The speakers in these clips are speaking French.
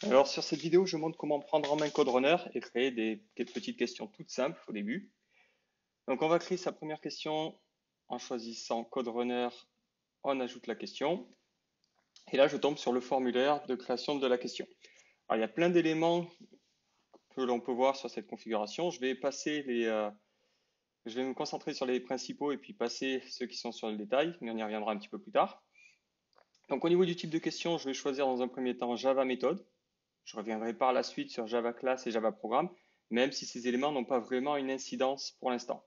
Alors sur cette vidéo, je montre comment prendre en main CodeRunner et créer des petites questions toutes simples au début. Donc on va créer sa première question en choisissant CodeRunner, on ajoute la question. Et là, je tombe sur le formulaire de création de la question. Alors il y a plein d'éléments que l'on peut voir sur cette configuration. Je vais me concentrer sur les principaux et puis passer ceux qui sont sur le détail, mais on y reviendra un petit peu plus tard. Donc au niveau du type de question, je vais choisir dans un premier temps Java méthode. Je reviendrai par la suite sur Java Class et Java Programme, même si ces éléments n'ont pas vraiment une incidence pour l'instant.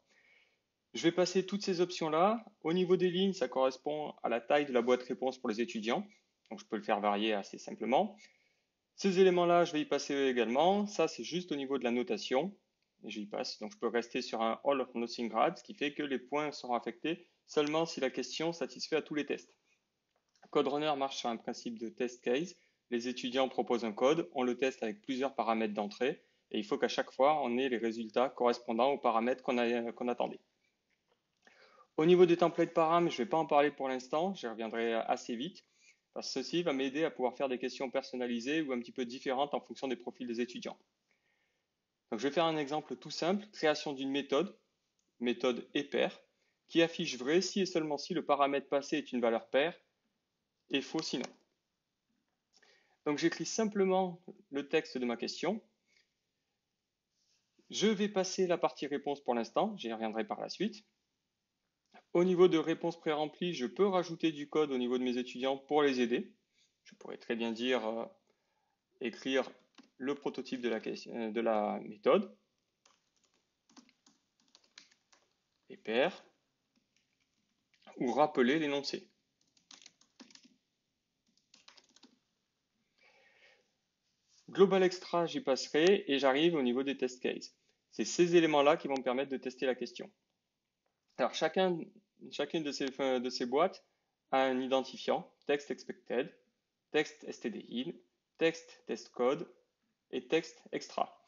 Je vais passer toutes ces options-là. Au niveau des lignes, ça correspond à la taille de la boîte réponse pour les étudiants. Donc je peux le faire varier assez simplement. Ces éléments-là, je vais y passer également. Ça, c'est juste au niveau de la notation. Et j'y passe. Donc je peux rester sur un All or Nothing grade, ce qui fait que les points seront affectés seulement si la question satisfait à tous les tests. CodeRunner marche sur un principe de test case. Les étudiants proposent un code, on le teste avec plusieurs paramètres d'entrée et il faut qu'à chaque fois, on ait les résultats correspondant aux paramètres qu'on attendait. Au niveau des templates param, je ne vais pas en parler pour l'instant, j'y reviendrai assez vite, parce que ceci va m'aider à pouvoir faire des questions personnalisées ou un petit peu différentes en fonction des profils des étudiants. Donc, je vais faire un exemple tout simple, création d'une méthode et-pair, qui affiche vrai si et seulement si le paramètre passé est une valeur paire et faux sinon. Donc j'écris simplement le texte de ma question. Je vais passer la partie réponse pour l'instant, j'y reviendrai par la suite. Au niveau de réponse pré-remplie, je peux rajouter du code au niveau de mes étudiants pour les aider. Je pourrais très bien dire écrire le prototype de la méthode et pair ou rappeler l'énoncé. Global Extra, j'y passerai et j'arrive au niveau des test cases. C'est ces éléments-là qui vont me permettre de tester la question. Alors, chacune de ces boîtes a un identifiant, text expected, text stdin, text test code et text extra.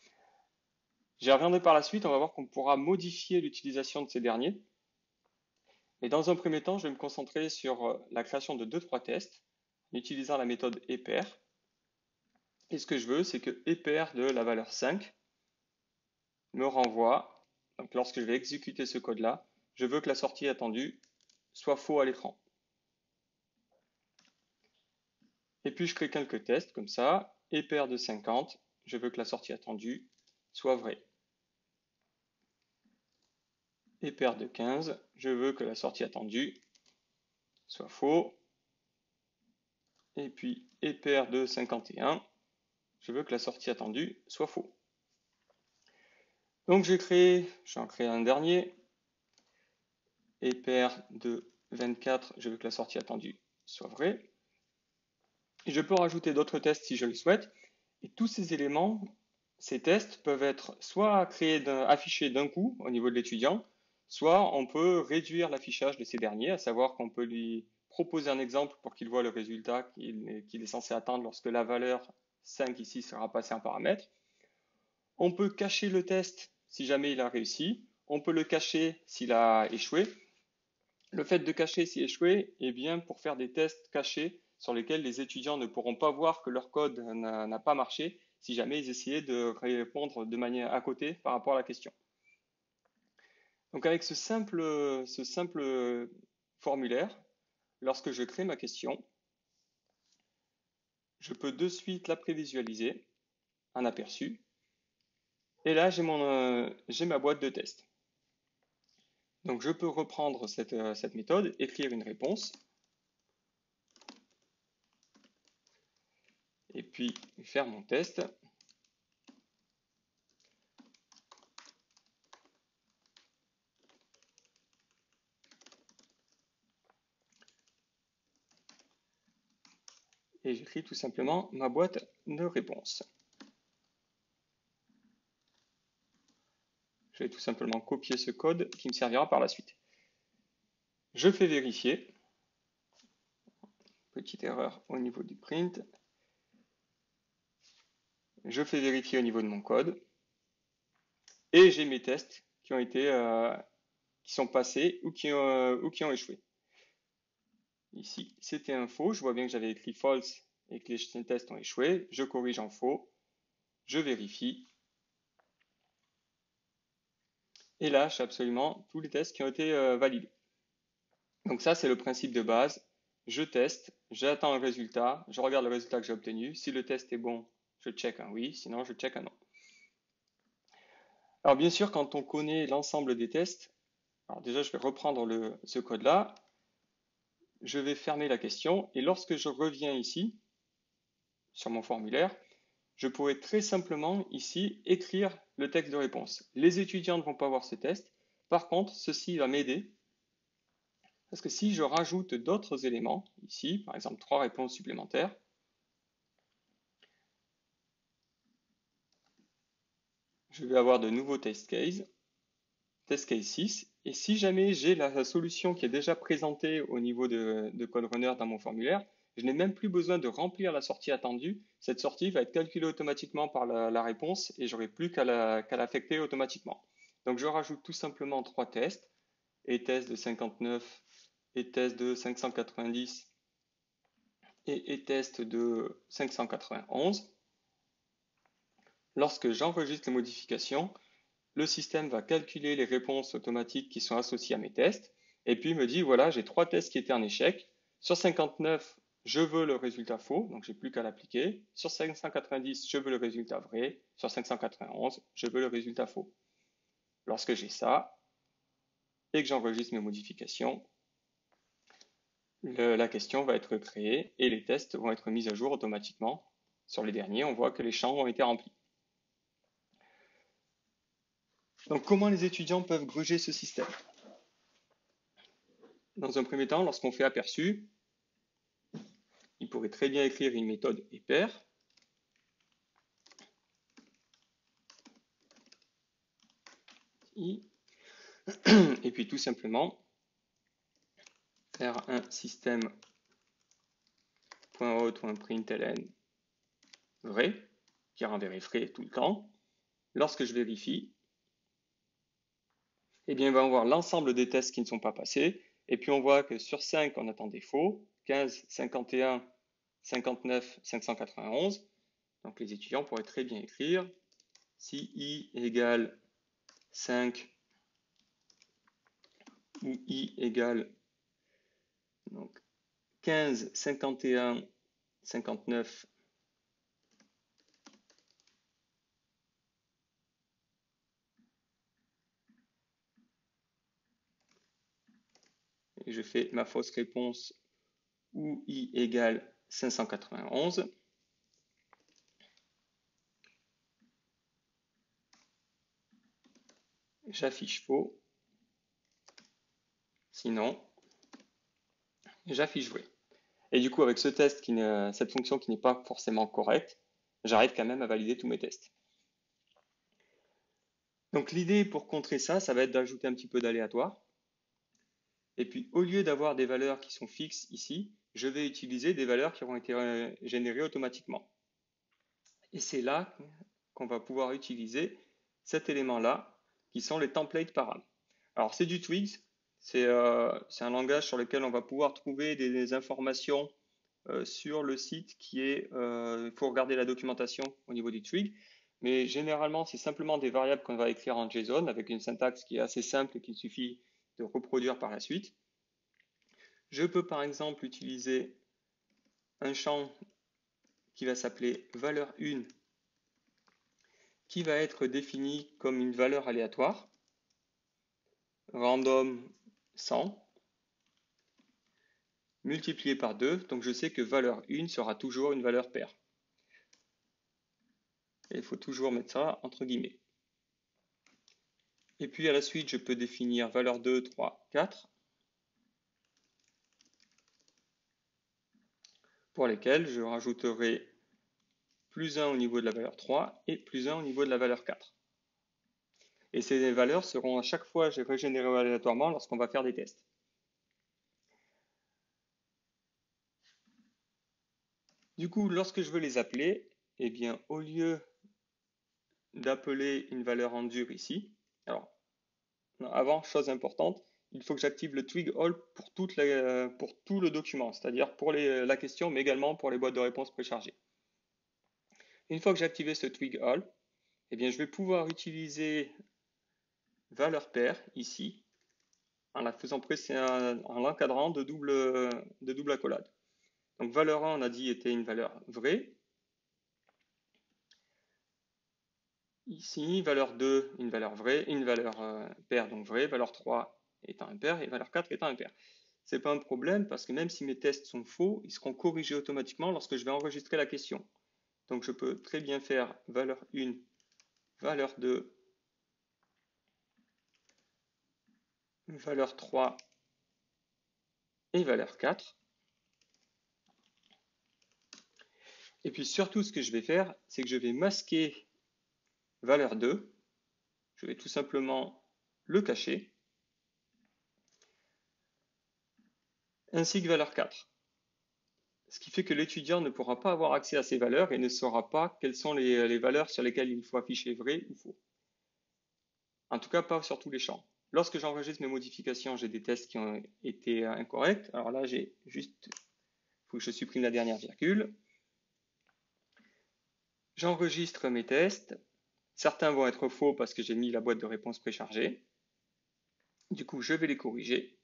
J'y reviendrai par la suite, on va voir qu'on pourra modifier l'utilisation de ces derniers. Et dans un premier temps, je vais me concentrer sur la création de 2-3 tests en utilisant la méthode epair. Et ce que je veux, c'est que epair de la valeur 5 me renvoie, donc lorsque je vais exécuter ce code-là, je veux que la sortie attendue soit faux à l'écran. Et puis je crée quelques tests comme ça, et paire de 50, je veux que la sortie attendue soit vraie. Et paire de 15, je veux que la sortie attendue soit faux. Et puis et paire de 51, je veux que la sortie attendue soit faux. Donc j'en crée un dernier, et paire de 24, je veux que la sortie attendue soit vraie. Et je peux rajouter d'autres tests si je le souhaite. Et tous ces éléments, ces tests peuvent être soit affichés d'un coup au niveau de l'étudiant, soit on peut réduire l'affichage de ces derniers, à savoir qu'on peut lui proposer un exemple pour qu'il voit le résultat qu'il est censé attendre lorsque la valeur 5 ici sera passée en paramètre. On peut cacher le test si jamais il a réussi. On peut le cacher s'il a échoué. Le fait de cacher s'il a échoué est bien pour faire des tests cachés sur lesquels les étudiants ne pourront pas voir que leur code n'a pas marché si jamais ils essayaient de répondre de manière à côté par rapport à la question. Donc avec ce simple formulaire, lorsque je crée ma question, je peux de suite la prévisualiser, un aperçu, et là j'ai ma boîte de test. Donc je peux reprendre cette méthode, écrire une réponse, et puis faire mon test. Et j'écris tout simplement ma boîte de réponse. Je vais tout simplement copier ce code qui me servira par la suite. Je fais vérifier. Petite erreur au niveau du print. Je fais vérifier au niveau de mon code. Et j'ai mes tests qui sont passés ou qui ont échoué. Ici, c'était un faux. Je vois bien que j'avais écrit false et que les tests ont échoué, je corrige en faux, je vérifie. Et là, j'ai absolument tous les tests qui ont été validés. Donc ça, c'est le principe de base. Je teste, j'attends un résultat, je regarde le résultat que j'ai obtenu. Si le test est bon, je check un oui, sinon je check un non. Alors bien sûr, quand on connaît l'ensemble des tests, alors déjà je vais reprendre ce code-là, je vais fermer la question et lorsque je reviens ici, sur mon formulaire, je pourrais très simplement ici écrire le texte de réponse. Les étudiants ne vont pas voir ce test. Par contre, ceci va m'aider parce que si je rajoute d'autres éléments, ici, par exemple 3 réponses supplémentaires, je vais avoir de nouveaux test case 6, et si jamais j'ai la solution qui est déjà présentée au niveau de CodeRunner dans mon formulaire, je n'ai même plus besoin de remplir la sortie attendue. Cette sortie va être calculée automatiquement par la réponse et j'aurai plus qu'à l'affecter automatiquement. Donc je rajoute tout simplement 3 tests, et test de 59, et test de 590, et test de 591. Lorsque j'enregistre les modifications, le système va calculer les réponses automatiques qui sont associées à mes tests et puis me dit voilà, j'ai 3 tests qui étaient en échec. Sur 59, je veux le résultat faux, donc j'ai plus qu'à l'appliquer. Sur 590, je veux le résultat vrai. Sur 591, je veux le résultat faux. Lorsque j'ai ça et que j'enregistre mes modifications, la question va être créée et les tests vont être mis à jour automatiquement. Sur les derniers, on voit que les champs ont été remplis. Donc comment les étudiants peuvent gruger ce système? Dans un premier temps, lorsqu'on fait aperçu, il pourrait très bien écrire une méthode pair. Et puis tout simplement faire un système.out.println vrai, qui renverrait vrai tout le temps. Lorsque je vérifie, eh bien, on va voir l'ensemble des tests qui ne sont pas passés. Et puis on voit que sur 5, on attend des faux, 15, 51, 59, 591. Donc les étudiants pourraient très bien écrire si i égale 5 ou i égale donc 15, 51, 59, et je fais ma fausse réponse ou i égale 591. J'affiche faux. Sinon, j'affiche vrai. Et du coup, avec ce test cette fonction qui n'est pas forcément correcte, j'arrive quand même à valider tous mes tests. Donc l'idée pour contrer ça, ça va être d'ajouter un petit peu d'aléatoire. Et puis au lieu d'avoir des valeurs qui sont fixes ici, je vais utiliser des valeurs qui auront été générées automatiquement. Et c'est là qu'on va pouvoir utiliser cet élément-là, qui sont les templates param. Alors c'est du Twigs, c'est un langage sur lequel on va pouvoir trouver des informations sur le site il faut regarder la documentation au niveau du Twig, mais généralement c'est simplement des variables qu'on va écrire en JSON avec une syntaxe qui est assez simple et qu'il suffit de reproduire par la suite. Je peux par exemple utiliser un champ qui va s'appeler valeur1 qui va être défini comme une valeur aléatoire, random 100, multiplié par 2, donc je sais que valeur 1 sera toujours une valeur paire. Et il faut toujours mettre ça entre guillemets. Et puis à la suite, je peux définir valeur 2, 3, 4, pour lesquelles je rajouterai plus 1 au niveau de la valeur 3 et plus 1 au niveau de la valeur 4. Et ces valeurs seront à chaque fois régénérées aléatoirement lorsqu'on va faire des tests. Du coup, lorsque je veux les appeler, eh bien, au lieu d'appeler une valeur en dur ici, alors, avant, chose importante, il faut que j'active le twig all pour pour tout le document, c'est-à-dire pour la question, mais également pour les boîtes de réponses préchargées. Une fois que j'ai activé ce twig all, eh bien, je vais pouvoir utiliser valeur paire ici, en la faisant presser, en l'encadrant de double accolade. Donc valeur 1, on a dit, était une valeur vraie. Ici, valeur 2, une valeur vraie, une valeur paire, donc vraie, valeur 3 étant impair et valeur 4 étant impair. Ce n'est pas un problème parce que même si mes tests sont faux, ils seront corrigés automatiquement lorsque je vais enregistrer la question. Donc je peux très bien faire valeur 1, valeur 2, valeur 3 et valeur 4. Et puis surtout, ce que je vais faire, c'est que je vais masquer valeur 2. Je vais tout simplement le cacher, ainsi que valeur 4. Ce qui fait que l'étudiant ne pourra pas avoir accès à ces valeurs et ne saura pas quelles sont les valeurs sur lesquelles il faut afficher vrai ou faux. En tout cas, pas sur tous les champs. Lorsque j'enregistre mes modifications, j'ai des tests qui ont été incorrects. Alors là, il faut que je supprime la dernière virgule. J'enregistre mes tests. Certains vont être faux parce que j'ai mis la boîte de réponse préchargée. Du coup, je vais les corriger.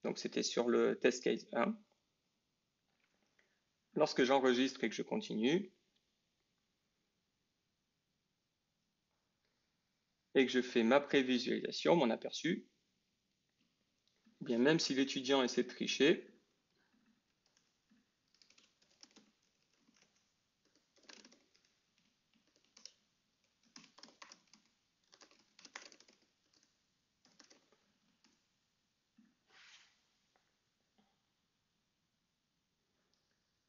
Donc, c'était sur le test case 1. Lorsque j'enregistre et que je continue, et que je fais ma prévisualisation, mon aperçu, eh bien même si l'étudiant essaie de tricher,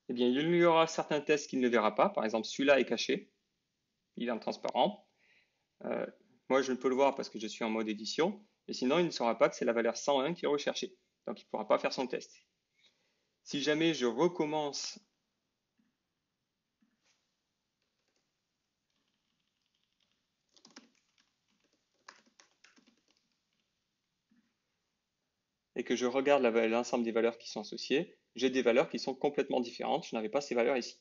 eh bien il y aura certains tests qu'il ne verra pas. Par exemple, celui-là est caché, il est en transparent. Euh, Moi, je ne peux le voir parce que je suis en mode édition, et sinon, il ne saura pas que c'est la valeur 101 qui est recherchée. Donc, il ne pourra pas faire son test. Si jamais je recommence et que je regarde l'ensemble des valeurs qui sont associées, j'ai des valeurs qui sont complètement différentes. Je n'avais pas ces valeurs ici.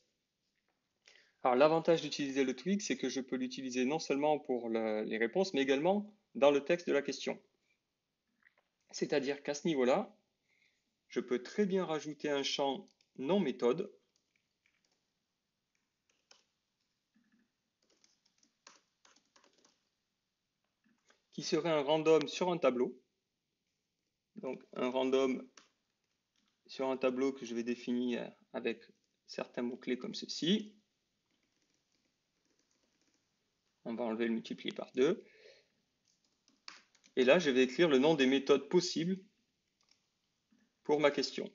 Alors, l'avantage d'utiliser le twig, c'est que je peux l'utiliser non seulement pour les réponses, mais également dans le texte de la question. C'est-à-dire qu'à ce niveau-là, je peux très bien rajouter un champ non méthode qui serait un random sur un tableau. Donc un random sur un tableau que je vais définir avec certains mots-clés comme ceci. On va enlever le multiplier par 2. Et là, je vais écrire le nom des méthodes possibles pour ma question.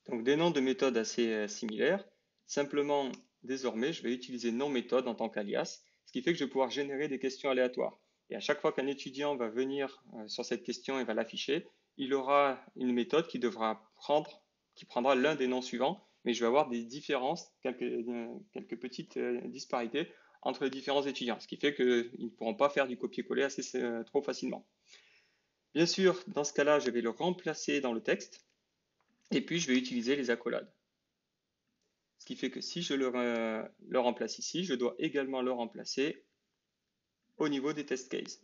Donc des noms de méthodes assez similaires. Simplement, désormais, je vais utiliser non méthode en tant qu'alias, ce qui fait que je vais pouvoir générer des questions aléatoires. Et à chaque fois qu'un étudiant va venir sur cette question et va l'afficher, il aura une méthode qui prendra l'un des noms suivants, mais je vais avoir des différences, quelques petites disparités entre les différents étudiants, ce qui fait qu'ils ne pourront pas faire du copier-coller trop facilement. Bien sûr, dans ce cas-là, je vais le remplacer dans le texte, et puis je vais utiliser les accolades. Ce qui fait que si je le remplace ici, je dois également le remplacer au niveau des test cases.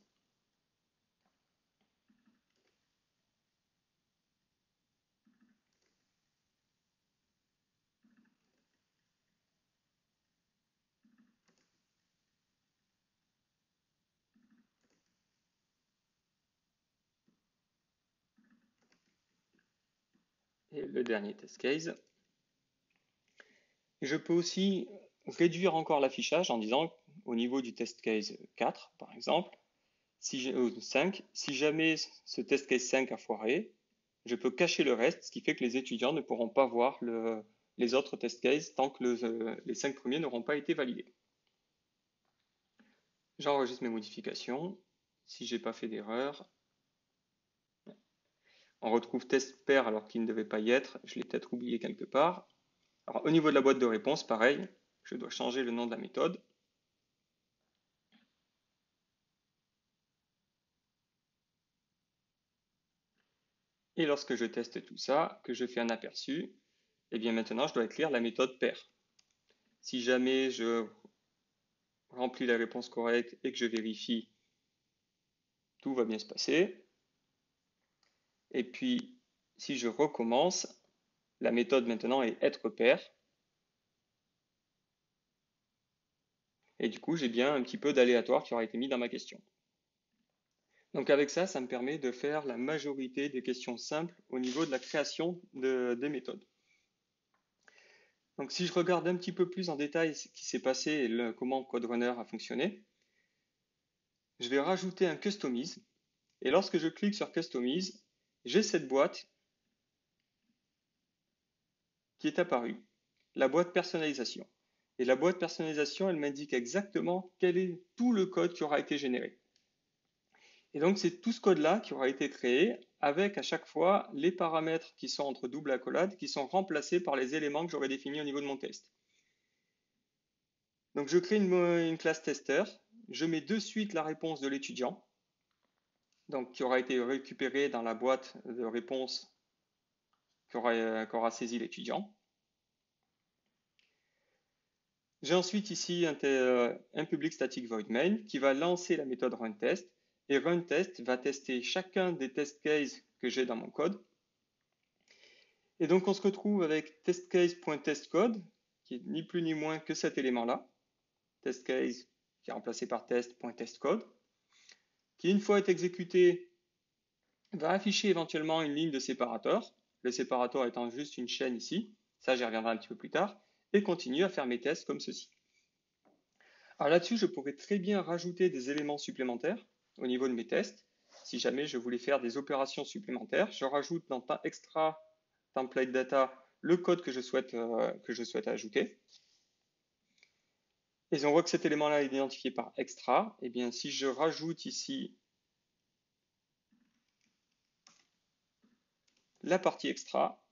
Et le dernier test case. Je peux aussi réduire encore l'affichage en disant au niveau du test case 4, par exemple, 5, si jamais ce test case 5 a foiré, je peux cacher le reste, ce qui fait que les étudiants ne pourront pas voir les autres test cases tant que les 5 premiers n'auront pas été validés. J'enregistre mes modifications. Si j'ai pas fait d'erreur, on retrouve test pair alors qu'il ne devait pas y être. Je l'ai peut-être oublié quelque part. Alors, au niveau de la boîte de réponse, pareil, je dois changer le nom de la méthode. Et lorsque je teste tout ça, que je fais un aperçu, et bien maintenant, je dois écrire la méthode pair. Si jamais je remplis la réponse correcte et que je vérifie, tout va bien se passer. Et puis, si je recommence, la méthode maintenant est être pair. Et du coup, j'ai bien un petit peu d'aléatoire qui aura été mis dans ma question. Donc avec ça, ça me permet de faire la majorité des questions simples au niveau de la création des méthodes. Donc si je regarde un petit peu plus en détail ce qui s'est passé et comment CodeRunner a fonctionné, je vais rajouter un Customize. Et lorsque je clique sur Customize, j'ai cette boîte qui est apparue, la boîte personnalisation. Et la boîte personnalisation, elle m'indique exactement quel est tout le code qui aura été généré. Et donc, c'est tout ce code-là qui aura été créé avec à chaque fois les paramètres qui sont entre double accolade qui sont remplacés par les éléments que j'aurais définis au niveau de mon test. Donc, je crée une classe tester, je mets de suite la réponse de l'étudiant, donc qui aura été récupérée dans la boîte de réponse qu'aura saisi l'étudiant. J'ai ensuite ici un public static void main qui va lancer la méthode runTest et runTest va tester chacun des test cases que j'ai dans mon code. Et donc on se retrouve avec testcase.testcode qui est ni plus ni moins que cet élément-là, testcase qui est remplacé par test.testcode, qui une fois est exécuté va afficher éventuellement une ligne de séparateur, le séparateur étant juste une chaîne ici, ça j'y reviendrai un petit peu plus tard, et continue à faire mes tests comme ceci. Alors là-dessus, je pourrais très bien rajouter des éléments supplémentaires au niveau de mes tests. Si jamais je voulais faire des opérations supplémentaires, je rajoute dans extra template data le code que je souhaite ajouter. Et on voit que cet élément-là est identifié par extra. Et bien, si je rajoute ici la partie extra,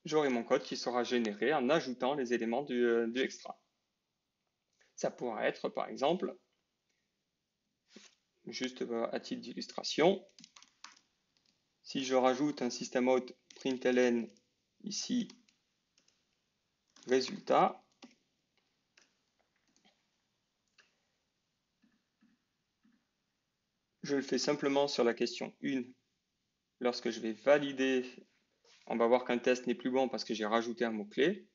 j'aurai mon code qui sera généré en ajoutant les éléments du extra. Ça pourra être, par exemple, juste à titre d'illustration, si je rajoute un systemout println ici, résultat, je le fais simplement sur la question 1. Lorsque je vais valider, on va voir qu'un test n'est plus bon parce que j'ai rajouté un mot-clé.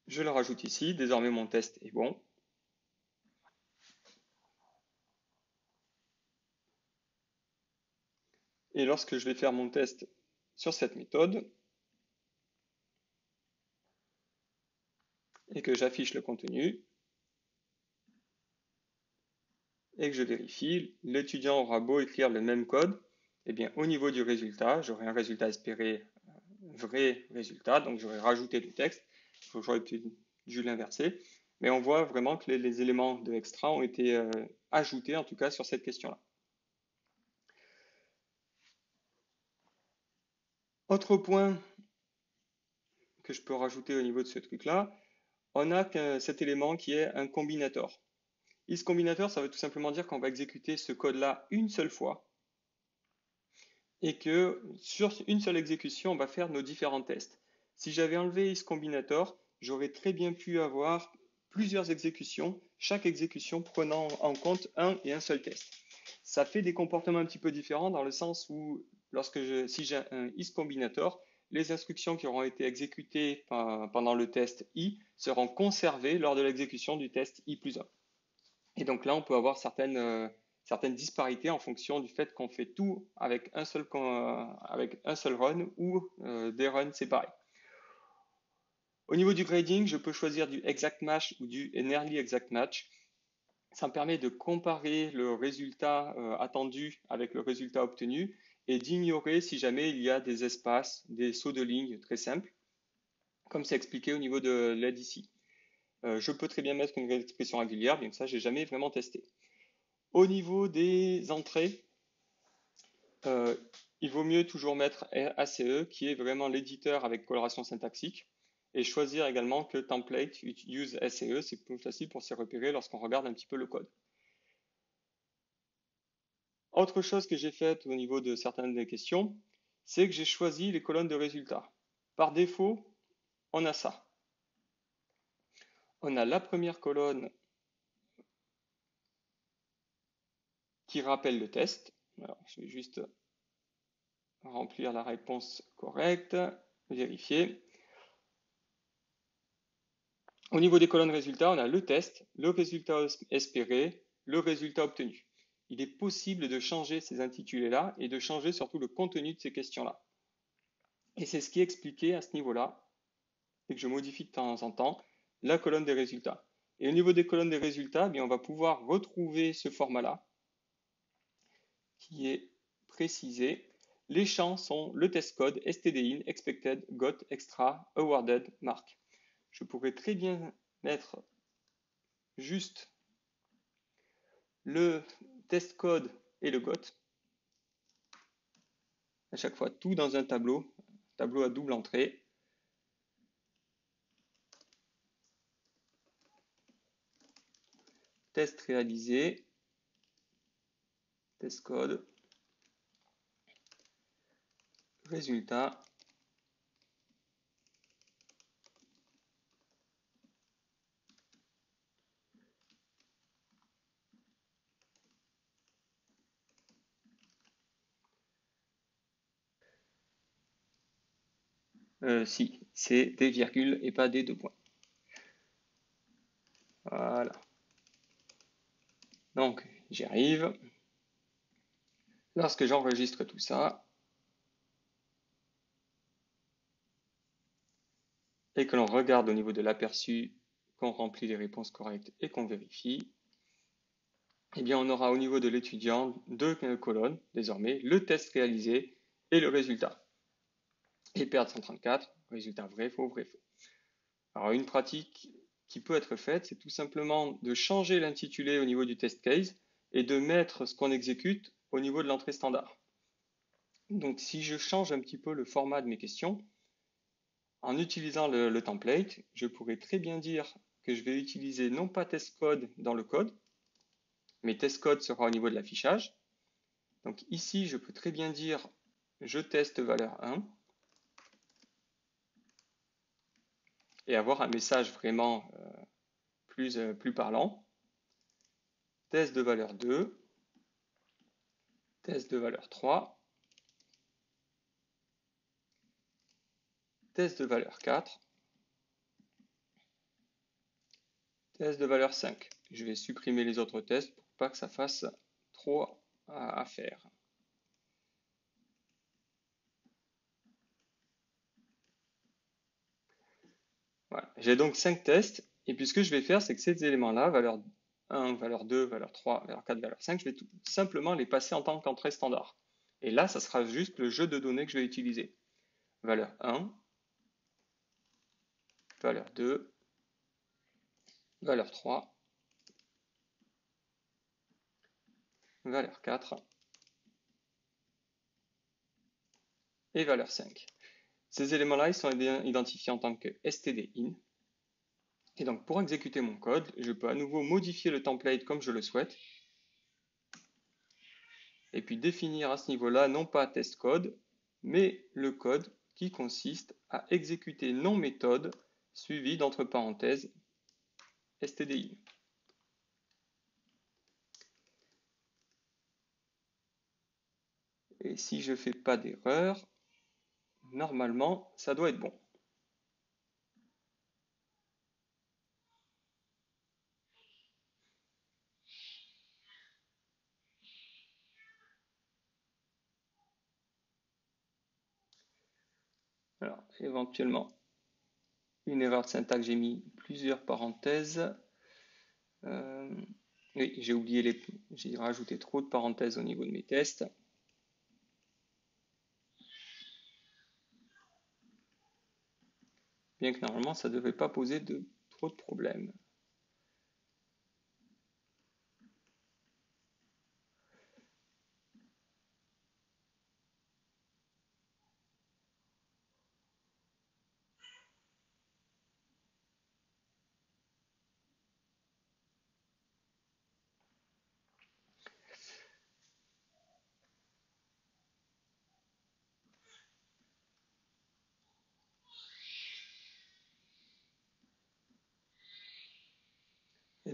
Je le rajoute ici, désormais mon test est bon. Et lorsque je vais faire mon test sur cette méthode, et que j'affiche le contenu, et que je vérifie, l'étudiant aura beau écrire le même code, et bien au niveau du résultat, j'aurai un résultat espéré vrai résultat, donc j'aurais rajouté du texte, j'aurais dû l'inverser, mais on voit vraiment que les éléments de extra ont été ajoutés en tout cas sur cette question-là. Autre point que je peux rajouter au niveau de ce truc-là, on a cet élément qui est un combinator. IsCombinator, ça veut tout simplement dire qu'on va exécuter ce code-là une seule fois et que sur une seule exécution, on va faire nos différents tests. Si j'avais enlevé isCombinator, j'aurais très bien pu avoir plusieurs exécutions, chaque exécution prenant en compte un et un seul test. Ça fait des comportements un petit peu différents dans le sens où si j'ai un isCombinator, les instructions qui auront été exécutées pendant le test i seront conservées lors de l'exécution du test i plus 1. Et donc là, on peut avoir certaines disparités en fonction du fait qu'on fait tout avec un seul run ou des runs séparés. Au niveau du grading, je peux choisir du exact match ou du nearly exact match. Ça me permet de comparer le résultat attendu avec le résultat obtenu et d'ignorer si jamais il y a des espaces, des sauts de ligne très simples, comme c'est expliqué au niveau de l'aide ici. Je peux très bien mettre une expression régulière, bien que ça, j'ai jamais vraiment testé. Au niveau des entrées, il vaut mieux toujours mettre ACE, qui est vraiment l'éditeur avec coloration syntaxique, et choisir également que template use ACE, c'est plus facile pour se repérer lorsqu'on regarde un petit peu le code. Autre chose que j'ai faite au niveau de certaines des questions, c'est que j'ai choisi les colonnes de résultats. Par défaut, on a ça. On a la première colonne qui rappelle le test. Alors, je vais juste remplir la réponse correcte, vérifier. Au niveau des colonnes résultats, on a le test, le résultat espéré, le résultat obtenu. Il est possible de changer ces intitulés-là et de changer surtout le contenu de ces questions-là. Et c'est ce qui est expliqué à ce niveau-là, et que je modifie de temps en temps, la colonne des résultats. Et au niveau des colonnes des résultats, bien, on va pouvoir retrouver ce format-là, qui est précisé. Les champs sont le test code, stdin, expected, got, extra, awarded, mark. Je pourrais très bien mettre juste le test code et le got. À chaque fois, tout dans un tableau à double entrée. Test réalisé, test code, résultat. Si, c'est des virgules et pas des deux points. Voilà. Donc, j'y arrive. Lorsque j'enregistre tout ça, et que l'on regarde au niveau de l'aperçu, qu'on remplit les réponses correctes et qu'on vérifie, eh bien on aura au niveau de l'étudiant deux colonnes, désormais, le test réalisé et le résultat. Et perdre 134, résultat vrai, faux, vrai, faux. Alors une pratique qui peut être faite, c'est tout simplement de changer l'intitulé au niveau du test case et de mettre ce qu'on exécute au niveau de l'entrée standard. Donc si je change un petit peu le format de mes questions, en utilisant le template, je pourrais très bien dire que je vais utiliser non pas test code dans le code, mais test code sera au niveau de l'affichage. Donc ici, je peux très bien dire je teste valeur 1 et avoir un message vraiment plus parlant. Test de valeur 2, test de valeur 3, test de valeur 4, test de valeur 5. Je vais supprimer les autres tests pour pas que ça fasse trop à faire. Voilà. J'ai donc 5 tests, et puis ce que je vais faire, c'est que ces éléments-là, valeur 1, valeur 2, valeur 3, valeur 4, valeur 5, je vais tout simplement les passer en tant qu'entrée standard. Et là, ça sera juste le jeu de données que je vais utiliser. Valeur 1, valeur 2, valeur 3, valeur 4 et valeur 5. Ces éléments-là, ils sont identifiés en tant que stdin. Et donc, pour exécuter mon code, je peux à nouveau modifier le template comme je le souhaite. Et puis définir à ce niveau-là, non pas test code, mais le code qui consiste à exécuter non méthode suivi d'entre parenthèses stdin. Et si je ne fais pas d'erreur, normalement, ça doit être bon. Alors, éventuellement, une erreur de syntaxe, j'ai mis plusieurs parenthèses. Oui, j'ai rajouté trop de parenthèses au niveau de mes tests. Bien que normalement, ça ne devrait pas poser trop de problèmes.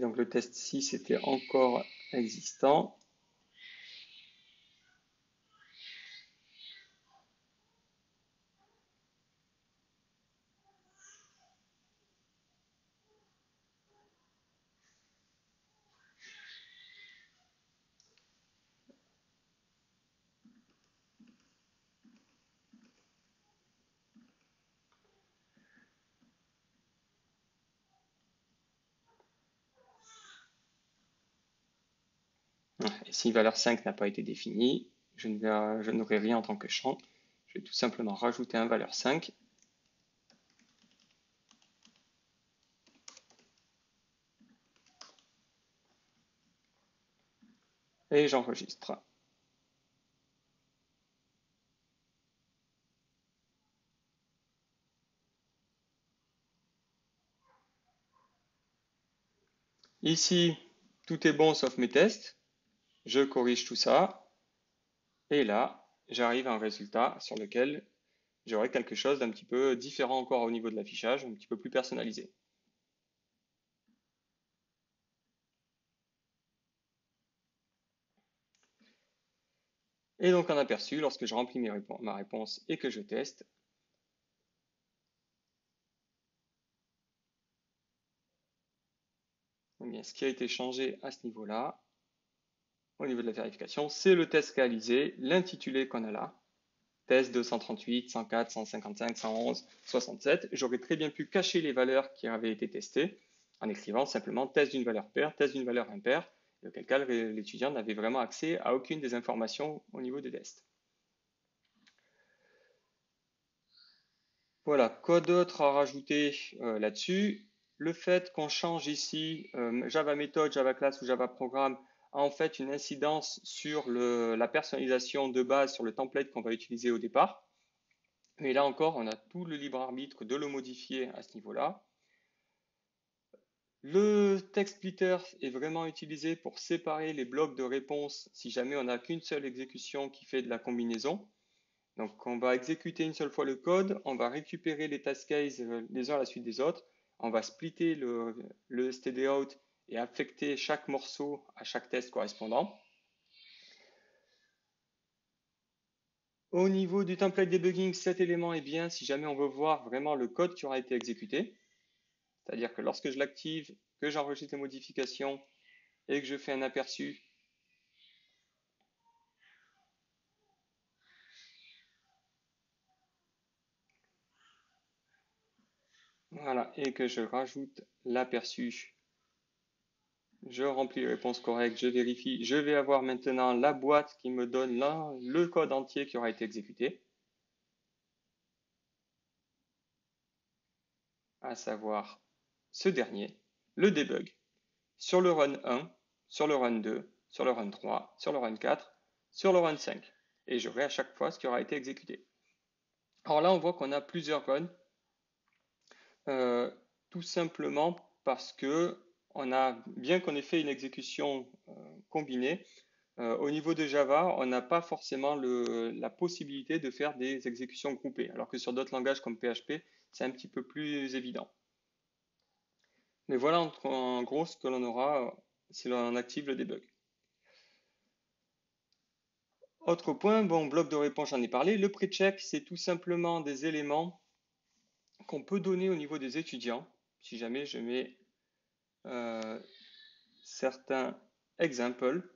Et donc le test 6 était encore existant. Et si valeur 5 n'a pas été définie, je n'aurai rien en tant que champ. Je vais tout simplement rajouter un valeur 5. Et j'enregistre. Ici, tout est bon sauf mes tests. Je corrige tout ça. Et là, j'arrive à un résultat sur lequel j'aurai quelque chose d'un petit peu différent encore au niveau de l'affichage, un petit peu plus personnalisé. Et donc en aperçu, lorsque je remplis ma réponse et que je teste, eh bien, ce qui a été changé à ce niveau-là, au niveau de la vérification, c'est le test réalisé, l'intitulé qu'on a là, test 238, 104, 155, 111, 67. J'aurais très bien pu cacher les valeurs qui avaient été testées en écrivant simplement test d'une valeur paire, test d'une valeur impaire, auquel cas l'étudiant n'avait vraiment accès à aucune des informations au niveau des tests. Voilà, quoi d'autre à rajouter là-dessus? Le fait qu'on change ici Java méthode, Java class ou Java programme a en fait une incidence sur la personnalisation de base sur le template qu'on va utiliser au départ. Mais là encore, on a tout le libre arbitre de le modifier à ce niveau-là. Le text splitter est vraiment utilisé pour séparer les blocs de réponse si jamais on n'a qu'une seule exécution qui fait de la combinaison. Donc on va exécuter une seule fois le code, on va récupérer les test cases les uns à la suite des autres, on va splitter le stdout et affecter chaque morceau à chaque test correspondant. Au niveau du template debugging, cet élément est bien si jamais on veut voir vraiment le code qui aura été exécuté. C'est-à-dire que lorsque je l'active, que j'enregistre les modifications et que je fais un aperçu, voilà, et que je rajoute l'aperçu, je remplis les réponses correctes, je vérifie, je vais avoir maintenant la boîte qui me donne là le code entier qui aura été exécuté, à savoir ce dernier, le debug, sur le run 1, sur le run 2, sur le run 3, sur le run 4, sur le run 5. Et j'aurai à chaque fois ce qui aura été exécuté. Alors là, on voit qu'on a plusieurs runs, tout simplement parce que on a, bien qu'on ait fait une exécution combinée, au niveau de Java, on n'a pas forcément la possibilité de faire des exécutions groupées, alors que sur d'autres langages comme PHP, c'est un petit peu plus évident. Mais voilà en gros ce que l'on aura si l'on active le debug. Autre point, bon, bloc de réponse, j'en ai parlé. Le pre-check, c'est tout simplement des éléments qu'on peut donner au niveau des étudiants. Si jamais je mets certains exemples.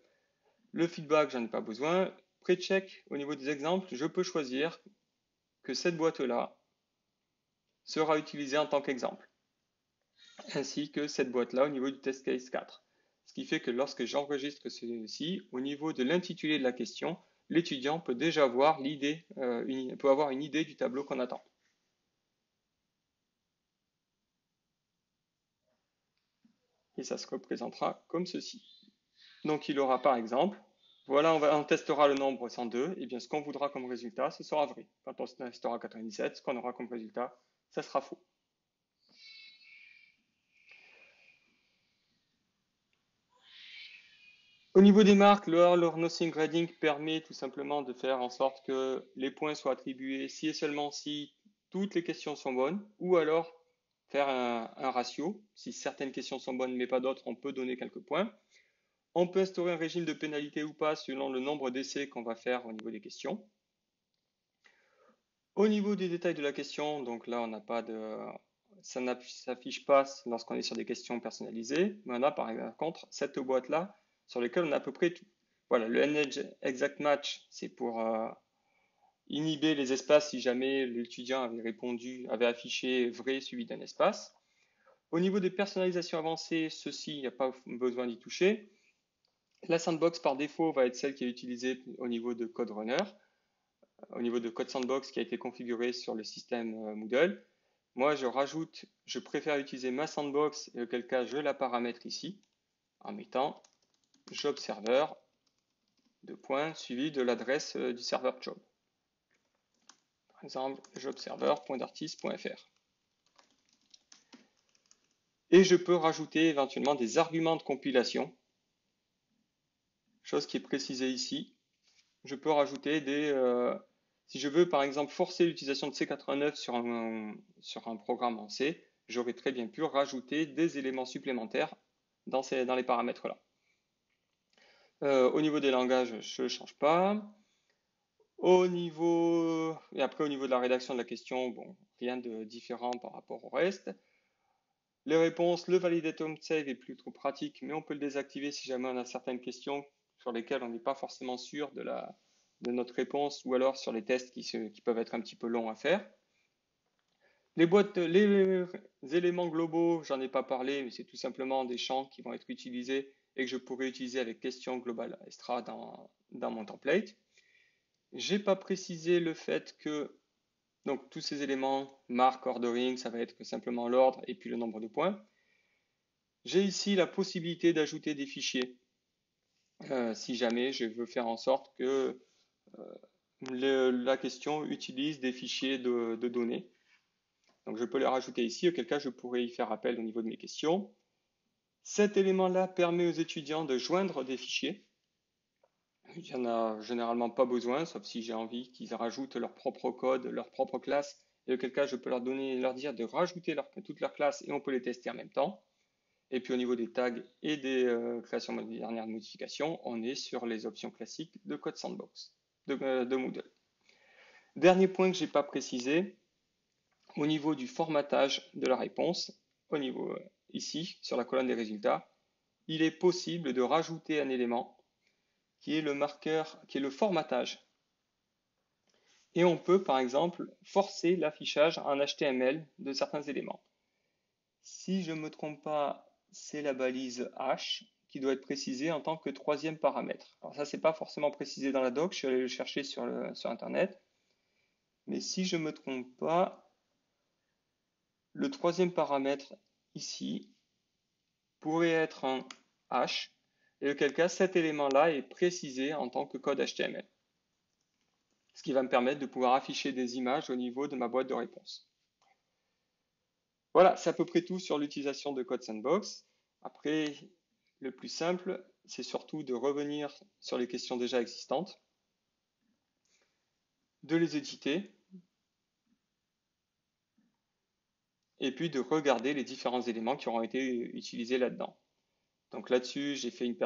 Le feedback, j'en ai pas besoin. Pre-check, au niveau des exemples, je peux choisir que cette boîte-là sera utilisée en tant qu'exemple, ainsi que cette boîte-là au niveau du test case 4. Ce qui fait que lorsque j'enregistre ceci, au niveau de l'intitulé de la question, l'étudiant peut déjà avoir peut avoir une idée du tableau qu'on attend. Et ça se représentera comme ceci. Donc il aura par exemple, voilà, on testera le nombre 102, et bien ce qu'on voudra comme résultat, ce sera vrai. Quand on testera 97, ce qu'on aura comme résultat, ça sera faux. Au niveau des marques, le all or nothing grading permet tout simplement de faire en sorte que les points soient attribués si et seulement si toutes les questions sont bonnes, ou alors faire un ratio. Si certaines questions sont bonnes mais pas d'autres, on peut donner quelques points. On peut instaurer un régime de pénalité ou pas selon le nombre d'essais qu'on va faire au niveau des questions. Au niveau des détails de la question, donc là, on n'a pas de, ça ne s'affiche pas lorsqu'on est sur des questions personnalisées, mais on a par contre cette boîte-là sur lesquelles on a à peu près tout. Voilà, le N-Exact Match, c'est pour inhiber les espaces si jamais l'étudiant avait affiché vrai suivi d'un espace. Au niveau des personnalisations avancées, ceci, il n'y a pas besoin d'y toucher. La sandbox par défaut va être celle qui est utilisée au niveau de Code Runner, au niveau de Code Sandbox qui a été configuré sur le système Moodle. Moi, je préfère utiliser ma sandbox et auquel cas je la paramètre ici en mettant job server de points suivi de l'adresse du serveur job. Par exemple, jobserver.dartis.fr. Et je peux rajouter éventuellement des arguments de compilation, chose qui est précisée ici. Je peux rajouter si je veux par exemple forcer l'utilisation de C89 sur un programme en C, j'aurais très bien pu rajouter des éléments supplémentaires dans les paramètres là. Au niveau des langages, je ne change pas. Et après au niveau de la rédaction de la question, bon, rien de différent par rapport au reste. Les réponses, le validator save est plutôt pratique, mais on peut le désactiver si jamais on a certaines questions sur lesquelles on n'est pas forcément sûr de notre réponse, ou alors sur les tests qui peuvent être un petit peu longs à faire. Les éléments globaux, j'en ai pas parlé, mais c'est tout simplement des champs qui vont être utilisés et que je pourrais utiliser avec question globale extra dans mon template. J'ai pas précisé le fait que donc tous ces éléments, mark, ordering, ça va être simplement l'ordre et puis le nombre de points. J'ai ici la possibilité d'ajouter des fichiers si jamais je veux faire en sorte que la question utilise des fichiers de données. Donc je peux les rajouter ici, auquel cas je pourrais y faire appel au niveau de mes questions. Cet élément-là permet aux étudiants de joindre des fichiers. Il n'y en a généralement pas besoin, sauf si j'ai envie qu'ils rajoutent leur propre code, leur propre classe, et auquel cas je peux leur dire de rajouter toutes leurs classes et on peut les tester en même temps. Et puis au niveau des tags et des créations de dernières modifications, on est sur les options classiques de Code Sandbox, de Moodle. Dernier point que je n'ai pas précisé, au niveau du formatage de la réponse, au niveau ici, sur la colonne des résultats, il est possible de rajouter un élément qui est le marqueur, qui est le formatage. Et on peut par exemple forcer l'affichage en HTML de certains éléments. Si je ne me trompe pas, c'est la balise H qui doit être précisée en tant que troisième paramètre. Alors ça, c'est pas forcément précisé dans la doc, je suis allé le chercher sur Internet. Mais si je ne me trompe pas, le troisième paramètre ici pourrait être un H, et auquel cas cet élément-là est précisé en tant que code HTML. Ce qui va me permettre de pouvoir afficher des images au niveau de ma boîte de réponse. Voilà, c'est à peu près tout sur l'utilisation de Code Sandbox. Après, le plus simple, c'est surtout de revenir sur les questions déjà existantes, de les éditer, et puis de regarder les différents éléments qui auront été utilisés là-dedans. Donc là-dessus, j'ai fait une